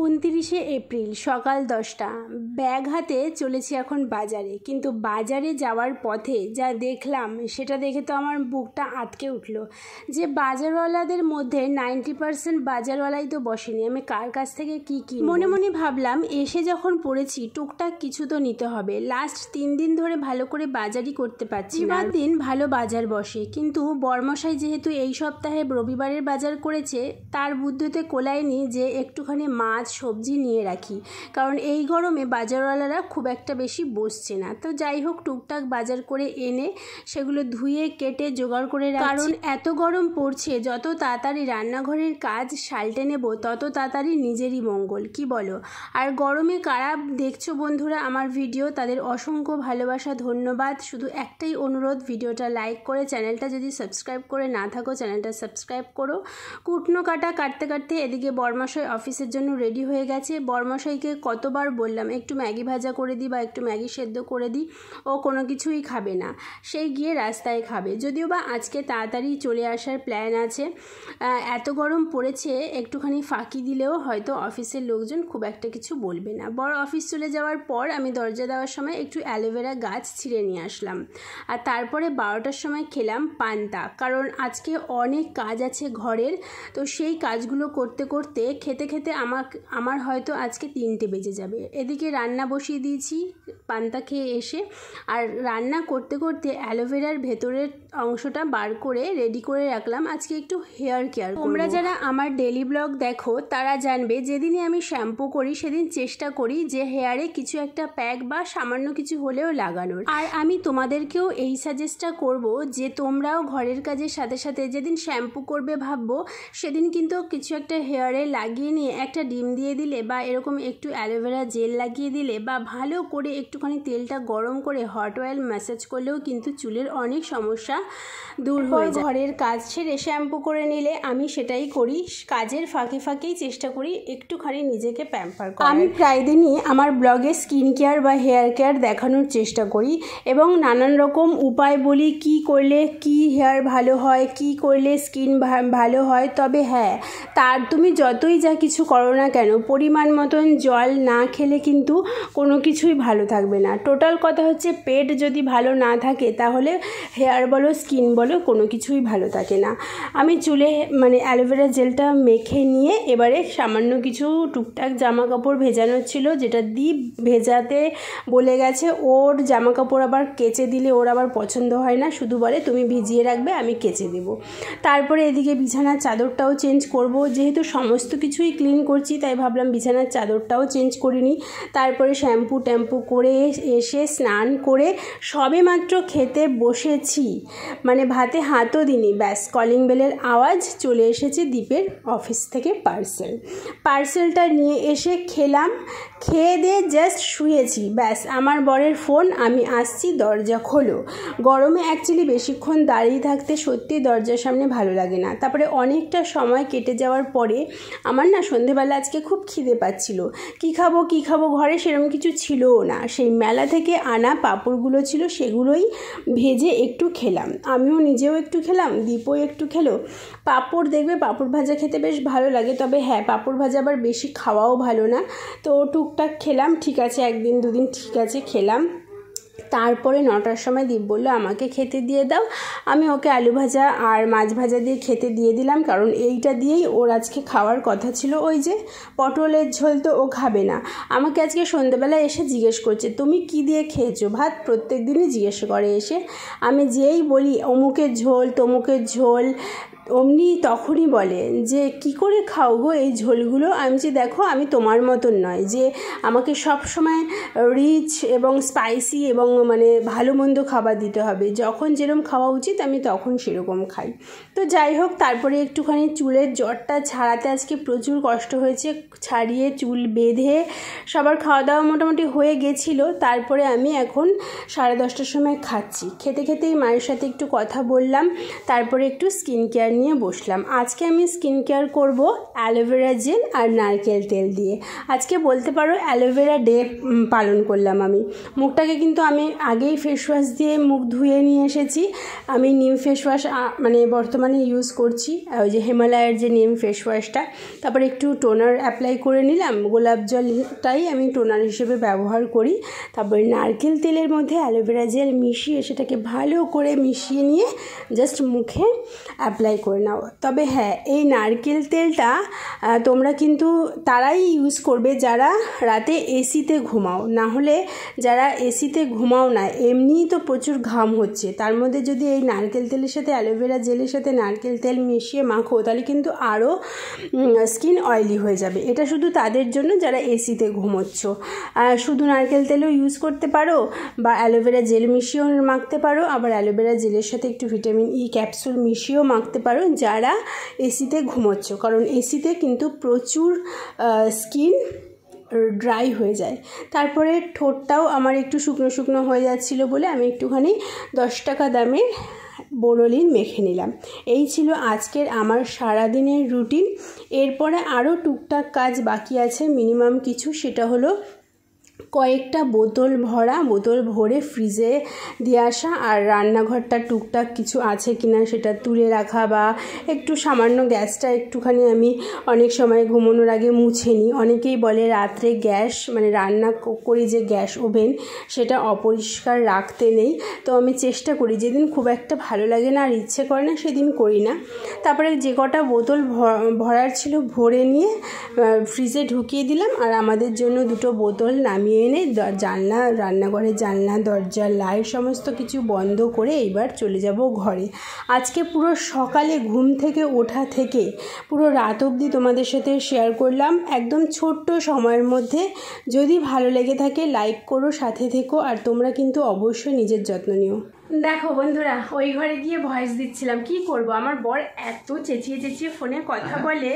29শে April সকাল 10টা। Bag হাতে চলেছি এখন বাজারে, কিন্তু বাজারে যাওয়ার পথে যা দেখলাম সেটা দেখে তো আমার বুকটা আটকে উঠলো। যে বাজারওয়ালাদের মধ্যে 90% বাজারওয়ালাই তো বসেনি, আমি কার কাছ থেকে কি মনে মনে ভাবলাম। এসে যখন পড়েছি টুকটাক কিছু তো নিতে হবে। লাস্ট 3 দিন ধরে ভালো করে বাজারই করতে পারছি না। দিন ভালো বাজার বসে, কিন্তু বর্মশাই যেহেতু এই সপ্তাহে রবিবারের বাজার করেছে, তার বুদ্ধিতে কোলায়নি যে একটুখানি মাছ সবজি নিয়ে রাখি, কারণ এই গরমে বাজারওয়ালারা খুব একটা বেশি বসছে না। তো যাই হোক, টুকটাক বাজার করে এনে সেগুলো ধুয়ে কেটে জোগাড় করে রাখছি, কারণ এত গরম পড়ছে। যত তাড়াতাড়ি রান্নাঘরের কাজ সালটে নেব তত তাড়াতাড়ি নিজেরই মঙ্গল, কি বলো? আর গরমে কারা দেখছো বন্ধুরা আমার ভিডিও, তাদের অসংখ্য ভালোবাসা, ধন্যবাদ। শুধু একটাই অনুরোধ, ভিডিওটা লাইক করে চ্যানেলটা যদি সাবস্ক্রাইব করে না থাকো চ্যানেলটা সাবস্ক্রাইব করো। কুটনো কাটা কাটতে কাটতে এদিকে বর্মশাই অফিসের জন্য রেডি হয়ে গেছে। বর্মশাইকে কতবার বললাম একটু ম্যাগি ভাজা করে দিই বা একটু ম্যাগি সেদ্ধ করে দিই, ও কোনো কিছুই খাবে না, সেই গিয়ে রাস্তায় খাবে। যদিও বা আজকে তাড়াতাড়ি চলে আসার প্ল্যান আছে। এত গরম পড়েছে, একটুখানি ফাঁকি দিলেও হয়তো অফিসের লোকজন খুব একটা কিছু বলবে না। বড় অফিস চলে যাওয়ার পর আমি দরজা দেওয়ার সময় একটু অ্যালোভেরা গাছ ছিঁড়ে নিয়ে আসলাম, আর তারপরে 12টার সময় খেলাম পান্তা, কারণ আজকে অনেক কাজ আছে ঘরের। তো সেই কাজগুলো করতে করতে খেতে খেতে আমার হয়তো আজকে 3টে বেজে যাবে। এদিকে রান্না বসিয়ে দিয়েছি পান্তা খেয়ে এসে, আর রান্না করতে করতে অ্যালোভেরার ভেতরের অংশটা বার করে রেডি করে রাখলাম। আজকে একটু হেয়ার কেয়ার। তোমরা যারা আমার ডেলি ব্লগ দেখো তারা জানবে, যেদিনই আমি শ্যাম্পু করি সেদিন চেষ্টা করি যে হেয়ারে কিছু একটা প্যাক বা সামান্য কিছু হলেও লাগানোর। আর আমি তোমাদেরকেও এই সাজেস্টটা করব যে তোমরাও ঘরের কাজের সাথে সাথে যেদিন শ্যাম্পু করবে ভাববো, সেদিন কিন্তু কিছু একটা হেয়ারে লাগিয়ে নিয়ে একটা ডিম দিয়ে দিলে বা এরকম একটু অ্যালোভেরা জেল লাগিয়ে দিলে বা ভালো করে একটুখানি তেলটা গরম করে হট অয়েল ম্যাসাজ করলেও কিন্তু চুলের অনেক সমস্যা দূর হয়ে যায়। ঘরের কাজ ছেড়ে শ্যাম্পু করে নিলে আমি সেটাই করি, কাজের ফাঁকে ফাঁকেই চেষ্টা করি একটুখানি নিজেকে প্যাম্পার করার। আমি প্রায় দিনই আমার ব্লগে স্কিন কেয়ার বা হেয়ার কেয়ার দেখানোর চেষ্টা করি এবং নানান রকম উপায় বলি, কি করলে কি হেয়ার ভালো হয়, কি করলে স্কিন ভালো হয়। তবে হ্যাঁ, তার তুমি যতই যা কিছু করো না কেন, পরিমাণ মতন জল না খেলে কিন্তু কোনো কিছুই ভালো থাকবে না। টোটাল কথা হচ্ছে, পেট যদি ভালো না থাকে তাহলে হেয়ার বলো স্কিন বলো কোনো কিছুই ভালো থাকে না। আমি চুলে অ্যালোভেরা জেলটা মেখে নিয়ে এবারে সামান্য কিছু টুকটাক জামা কাপড় ভেজানোর ছিল, যেটা দীপ ভেজাতে বলে গেছে। ওর জামা কাপড় আবার কেচে দিলে ওর আবার পছন্দ হয় না, শুধু বলে তুমি ভিজিয়ে রাখবে আমি কেচে দেবো। তারপরে এদিকে বিছানার চাদরটাও চেঞ্জ করব, যেহেতু সমস্ত কিছুই ক্লিন করছি তাই ভাবলাম বিছানার চাদরটাও চেঞ্জ করে নিই। তারপরে শ্যাম্পু ট্যাম্পু করে এসে স্নান করে সবে মাত্র খেতে বসেছি, ভাতে হাতও দিনি, ব্যাস কলিং বেলের আওয়াজ, চলে এসেছে দীপের অফিস থেকে পার্সেলটা নিয়ে এসে খেলাম। খেয়ে দিয়ে জাস্ট শুয়েছি, ব্যাস আমার বরের ফোন, আমি আসছি দরজা খোলো। গরমে অ্যাকচুয়ালি বেশিক্ষণ দাঁড়িয়ে থাকতে সত্যি দরজার সামনে ভালো লাগে না। তারপরে অনেকটা সময় কেটে যাওয়ার পরে আমার না সন্ধেবেলা আজকে খুব খিদে পাচ্ছিল। কী খাবো ঘরে সেরকম কিছু ছিলও না। সেই মেলা থেকে আনা পাঁপড়গুলো ছিল, সেগুলোই ভেজে একটু খেলাম। আমিও নিজেও একটু খেলাম, দীপও একটু খেলো। পাঁপড় দেখবে পাঁপড় ভাজা খেতে বেশ ভালো লাগে, তবে হ্যাঁ পাঁপড় ভাজা আবার বেশি খাওয়াও ভালো না। তো টুকটাক খেলাম, ঠিক আছে, 1 দিন 2 দিন ঠিক আছে খেলাম। তারপরে 9টার সময় দীপ বললো আমাকে খেতে দিয়ে দাও। আমি ওকে আলু ভাজা আর মাছ ভাজা দিয়ে খেতে দিয়ে দিলাম, কারণ এইটা দিয়েই ওর আজকে খাওয়ার কথা ছিল। ওই যে পটলের ঝোল তো ও খাবে না। আমাকে আজকে সন্ধ্যেবেলা এসে জিজ্ঞেস করছে তুমি কি দিয়ে খেয়েছো ভাত, প্রত্যেক দিনই জিজ্ঞেস করে এসে। আমি যেই বলি অমুকের ঝোল তমুকের ঝোল, অমনি তখনই বলে যে কি করে খাও গো এই ঝোলগুলো। আমি যে দেখো আমি তোমার মতন নয় যে আমাকে সব সময় রিচ এবং স্পাইসি এবং ভালো মন্দ খাবার দিতে হবে, যখন যেরকম খাওয়া উচিত আমি তখন সেরকম খাই। তো যাই হোক, তারপরে একটুখানি চুলের জটটা ছাড়াতে আজকে প্রচুর কষ্ট হয়েছে, ছাড়িয়ে চুল বেঁধে সবার খাওয়া দাওয়া মোটামুটি হয়ে গেছিলো। তারপরে আমি এখন 10:30টার সময় খাচ্ছি। খেতে খেতেই মায়ের সাথে একটু কথা বললাম, তারপরে একটু স্কিন কেয়ার নিয়ে বসলাম। আজকে আমি স্কিন কেয়ার করব অ্যালোভেরা জেল আর নারকেল তেল দিয়ে। আজকে বলতে পারো অ্যালোভেরা ডে পালন করলাম আমি। মুখটাকে কিন্তু আমি আগেই ফেস ওয়াশ দিয়ে মুখ ধুয়ে নিয়ে এসেছি। আমি নিম ফেস ওয়াশ মানে বর্তমানে ইউজ করছি, ওই যে হিমালয়ের যে নিম ফেস ওয়াশটা। তারপরে একটু টোনার অ্যাপ্লাই করে নিলাম, গোলাপ জলটাই আমি টোনার হিসেবে ব্যবহার করি। তারপরে নারকেল তেলের মধ্যে অ্যালোভেরা জেল মিশিয়ে সেটাকে ভালো করে মিশিয়ে নিয়ে জাস্ট মুখে অ্যাপ্লাই করে নাও। তবে হ্যাঁ, এই নারকেল তেলটা তোমরা কিন্তু তারাই ইউজ করবে যারা রাতে এসিতে ঘুমাও। না হলে যারা এসিতে ঘুমাও না, এমনিই তো প্রচুর ঘাম হচ্ছে, তার মধ্যে যদি এই নারকেল তেলের সাথে অ্যালোভেরা জেলের সাথে নারকেল তেল মিশিয়ে মাখো তাহলে কিন্তু আরও স্কিন অয়েলি হয়ে যাবে। এটা শুধু তাদের জন্য যারা এসিতে ঘুমোচ্ছ। শুধু নারকেল তেলও ইউজ করতে পারো বা অ্যালোভেরা জেল মিশিয়েও মাখতে পারো, আবার অ্যালোভেরা জেলের সাথে একটু ভিটামিন ই ক্যাপসুল মিশিয়েও মাখতে পারো যারা এসিতে ঘুমোচ্ছ। কারণ এসিতে কিন্তু প্রচুর স্কিন ড্রাই হয়ে যায়। তারপরে ঠোঁটটাও আমার একটু শুকনো শুকনো হয়ে যাচ্ছিলো বলে আমি একটুখানি 10 টাকা দামের বোরোলিন মেখে নিলাম। এই ছিল আজকের আমার সারাদিনের রুটিন। এরপরে আরও টুকটাক কাজ বাকি আছে মিনিমাম কিছু, সেটা হলো কয়েকটা বোতল ভরে ফ্রিজে দিয়ে আসা, আর রান্নাঘরটা টুকটাক কিছু আছে কিনা সেটা তুলে রাখা, বা একটু সামান্য গ্যাসটা একটুখানি আমি অনেক সময় ঘুমানোর আগে মুছে নিই। অনেকেই বলে রাত্রে গ্যাস মানে রান্না করি যে গ্যাস ওভেন সেটা অপরিষ্কার রাখতে নেই, তো আমি চেষ্টা করি যেদিন খুব একটা ভালো লাগে না আর ইচ্ছে করে না সেদিন করি না। তারপরে যে কটা বোতল ভরার ছিল ভরে নিয়ে ফ্রিজে ঢুকিয়ে দিলাম, আর আমাদের জন্য 2টো বোতল নামিয়ে এনে রান্নাঘরের জানলা দরজা লাইট সমস্ত কিছু বন্ধ করে এইবার চলে যাব ঘরে। আজকে পুরো সকালে ঘুম থেকে ওঠা থেকে পুরো রাত অবধি তোমাদের সাথে শেয়ার করলাম একদম ছোট্ট সময়ের মধ্যে। যদি ভালো লেগে থাকে লাইক করো, সাথে থেকো, আর তোমরা কিন্তু অবশ্যই নিজের যত্ন নিও। দেখো বন্ধুরা, ওই ঘরে গিয়ে ভয়েস দিচ্ছিলাম, কি করব, আমার বর এত চেঁচিয়ে ফোনে কথা বলে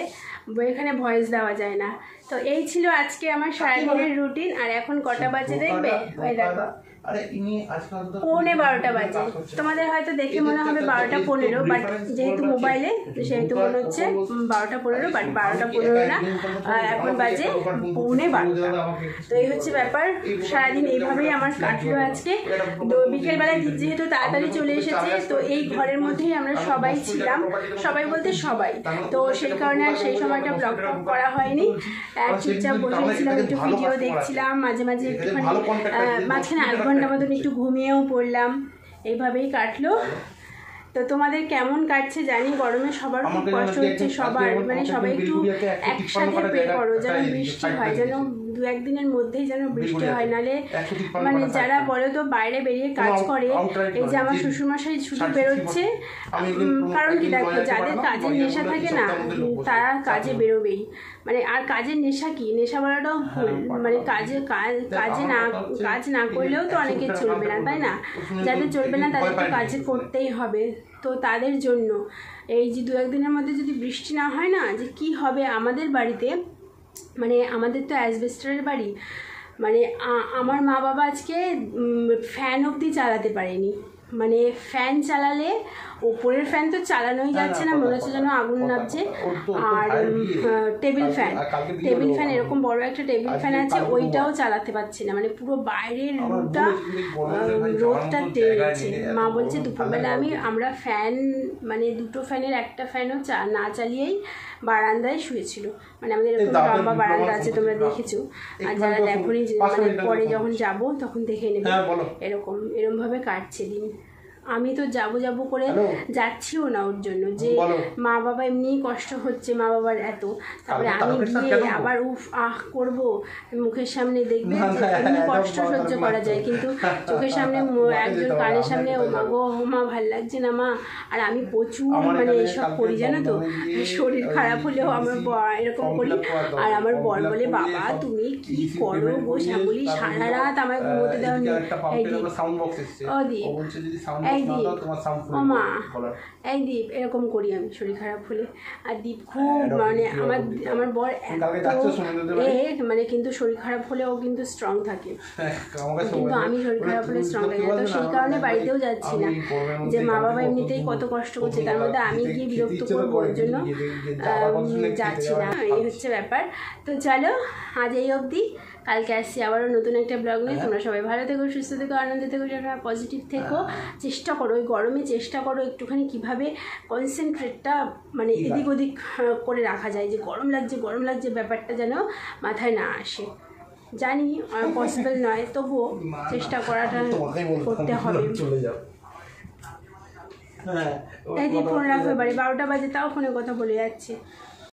এখানে ভয়েস দেওয়া যায় না। তো এই ছিল আজকে আমার সারাদিনের রুটিন। আর এখন কটা বাজে দেখবে, ওই দেখো 11:15 বাজে। তোমাদের হয়তো দেখে মনে হবে 12:15, বাট যেহেতু মোবাইলে সেহেতু মনে হচ্ছে 12:15, বাট 12:15 না, এখন বাজে 11:15। তো এই হচ্ছে ব্যাপার। সারাদিন এইভাবেই আমার কাটলো আজকে। তো বিকেলবেলায় যেহেতু তাড়াতাড়ি চলে এসেছে, তো এই ঘরের মধ্যেই আমরা সবাই ছিলাম, সবাই বলতে সবাই। তো সেই কারণে আর সেই সময়টা ব্লগ করা হয়নি। চুপচাপ বসেছিলাম, একটু ভিডিও দেখছিলাম, মাঝে মাঝে একটুখানি মাঝখানে 1 ঘন্টা মতন একটু ঘুমিয়েও পড়লাম। এইভাবেই কাটলো। তো তোমাদের কেমন কাটছে জানি, গরমে সবার খুব কষ্ট হচ্ছে, সবার মানে সবাই একটু একসাথে প্রে করো যেন বৃষ্টি হয়, যেন 2-1 দিনের মধ্যেই যেন বৃষ্টি হয়। নালে মানে যারা বলে তো বাইরে বেরিয়ে কাজ করে, এই যে আমার শ্বশুরমশাই শুধু বেরোচ্ছে, কারণ কি দেখো যাদের কাজের নেশা থাকে না তারা কাজে বেরোবেই। মানে আর কাজের নেশা কি, নেশা বলাটাও ভুল, মানে কাজ না করলেও তো অনেকে চলবে না, তাই না? যাদের চলবে না তাদের তো কাজ করতেই হবে। তো তাদের জন্য এই যে 2-1 দিনের মধ্যে যদি বৃষ্টি না হয় না, যে কি হবে আমাদের বাড়িতে। মানে আমাদের তো অ্যাসবেস্টারের বাড়ি, মানে আমার মা বাবা আজকে ফ্যান অবধি চালাতে পারেনি। মানে ফ্যান চালালে ওপরের ফ্যান তো চালানোই যাচ্ছে না, মনে হচ্ছে যেন আগুন নামছে। আর টেবিল ফ্যান এরকম বড় একটা টেবিল ফ্যান আছে, ওইটাও চালাতে পারছি না। মানে পুরো বাইরের রোদটা টেনে গেছে। মা বলছে দুপুরবেলা আমরা ফ্যান মানে 2টো ফ্যানের একটা ফ্যানও না চালিয়েই বারান্দায় শুয়েছিল। মানে আমাদের এরকম লম্বা বারান্দা আছে, তোমরা দেখেছো, আর যারা দেখোনি মানে পরে যখন যাব তখন দেখে নেবে। এরকমভাবে কাটছে দিন। আমি তো যাবো করে যাচ্ছিও না ওর জন্য, যে মা বাবা এমনিই কষ্ট হচ্ছে, মা বাবার এত, তারপরে আমি গিয়ে আবার করবো মুখের সামনে, দেখবে এমনি কষ্ট সহ্য করা যায়, কিন্তু চোখের সামনে একজন কানের সামনে ও মা গো মা ভাল লাগছে না মা। আর আমি প্রচুর মানে এইসব করি জানো তো, শরীর খারাপ হলেও আমার এরকম করি। আর আমার বর বলে বাবা তুমি কি করো গো শ্যামলি, সারা রাত আমায় ঘুমোতে দেওয়া ও দি এই দীপ, ও মা, এই দীপ এরকম করি আমি শরীর খারাপ হলে। আর দীপ খুব মানে আমার বর মানে কিন্তু শরীর খারাপ হলেও কিন্তু স্ট্রং থাকে, কিন্তু আমি শরীর খারাপ হলে স্ট্রং থাকি না। তো সেই কারণে বাড়িতেও যাচ্ছি না, যে মা বাবা এমনিতেই কত কষ্ট করছে, তার মধ্যে আমি গিয়ে বিরক্ত করবো, ওর জন্য যাচ্ছি না। এই হচ্ছে ব্যাপার। তো চলো আজ এই অবধি, কালকে আসছি আবারও নতুন একটা ব্লগ নিয়ে। তোমরা সবাই ভালো থেকো, সুস্থ থেকো, আনন্দ থেকো, পজিটিভ থেকো। চেষ্টা করো ওই গরমে, চেষ্টা করো একটুখানি কীভাবে কনসেন্ট্রেটটা মানে এদিক ওদিক করে রাখা যায়, যে গরম লাগছে ব্যাপারটা যেন মাথায় না আসে। জানি পসিবল নয়, তবুও চেষ্টা করাটা করতে হবে। এই দিয়ে ফোন রাখবে, 12টা বাজে তাও ফোনে কথা বলে যাচ্ছে।